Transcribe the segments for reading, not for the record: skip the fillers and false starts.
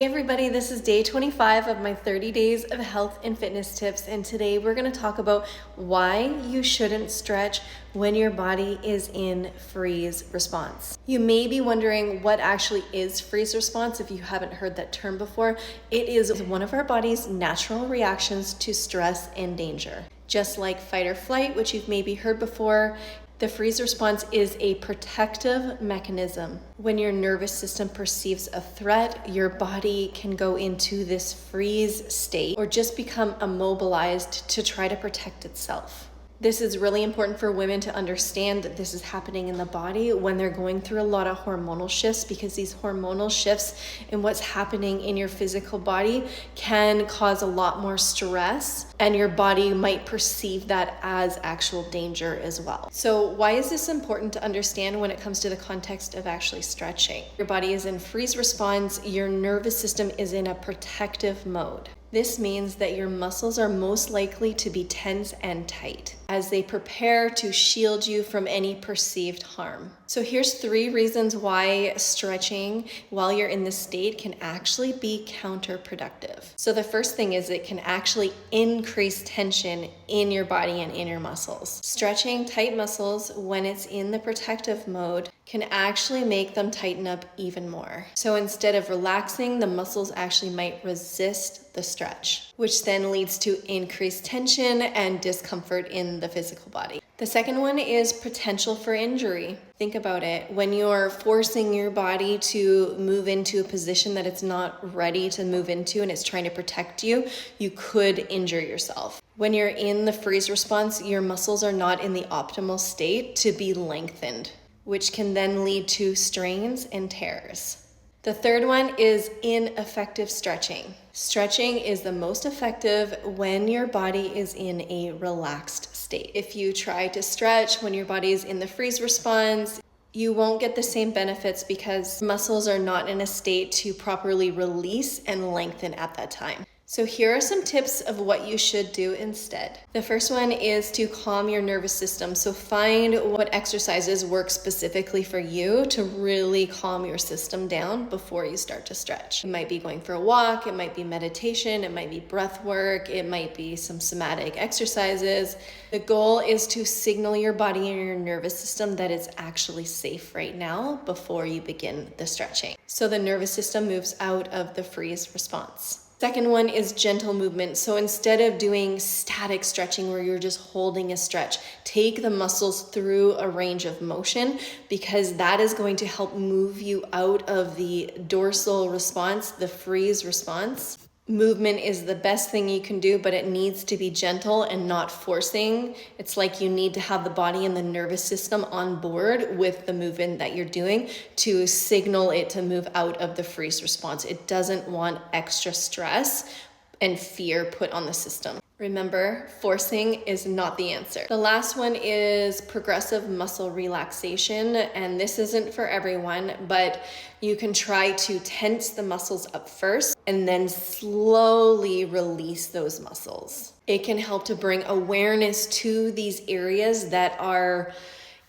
Hey everybody, this is day 25 of my 30 days of health and fitness tips, and today we're going to talk about why you shouldn't stretch when your body is in freeze response. You may be wondering what actually is freeze response if you haven't heard that term before. It is one of our body's natural reactions to stress and danger. Just like fight or flight, which you've maybe heard before, the freeze response is a protective mechanism. When your nervous system perceives a threat, your body can go into this freeze state or just become immobilized to try to protect itself. This is really important for women to understand that this is happening in the body when they're going through a lot of hormonal shifts, because these hormonal shifts and what's happening in your physical body can cause a lot more stress, and your body might perceive that as actual danger as well. So why is this important to understand when it comes to the context of actually stretching? Your body is in freeze response, your nervous system is in a protective mode. This means that your muscles are most likely to be tense and tight as they prepare to shield you from any perceived harm. So here's 3 reasons why stretching while you're in this state can actually be counterproductive. So the first thing is it can actually increase tension in your body and in your muscles. Stretching tight muscles when it's in the protective mode can actually make them tighten up even more. So instead of relaxing, the muscles actually might resist the stretch, which then leads to increased tension and discomfort in the physical body. The second one is potential for injury. Think about it. When you're forcing your body to move into a position that it's not ready to move into and it's trying to protect you, you could injure yourself. When you're in the freeze response, your muscles are not in the optimal state to be lengthened, which can then lead to strains and tears. The third one is ineffective stretching. Stretching is the most effective when your body is in a relaxed state. If you try to stretch when your body is in the freeze response, you won't get the same benefits because muscles are not in a state to properly release and lengthen at that time. So here are some tips of what you should do instead. The first one is to calm your nervous system. So find what exercises work specifically for you to really calm your system down before you start to stretch. It might be going for a walk, it might be meditation, it might be breath work, it might be some somatic exercises. The goal is to signal your body and your nervous system that it's actually safe right now before you begin the stretching. So the nervous system moves out of the freeze response. Second one is gentle movement. So instead of doing static stretching where you're just holding a stretch, take the muscles through a range of motion, because that is going to help move you out of the dorsal response, the freeze response. Movement is the best thing you can do, but it needs to be gentle and not forcing. It's like you need to have the body and the nervous system on board with the movement that you're doing to signal it to move out of the freeze response. It doesn't want extra stress and fear put on the system. Remember, forcing is not the answer. The last one is progressive muscle relaxation, and this isn't for everyone, but you can try to tense the muscles up first and then slowly release those muscles. It can help to bring awareness to these areas that are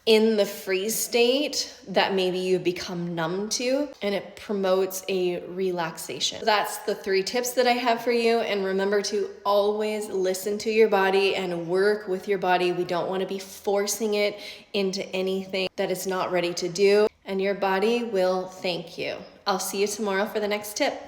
in the freeze state that maybe you become numb to, and it promotes a relaxation. That's the 3 tips that I have for you, and remember to always listen to your body and work with your body. We don't want to be forcing it into anything that it's not ready to do, and your body will thank you. I'll see you tomorrow for the next tip.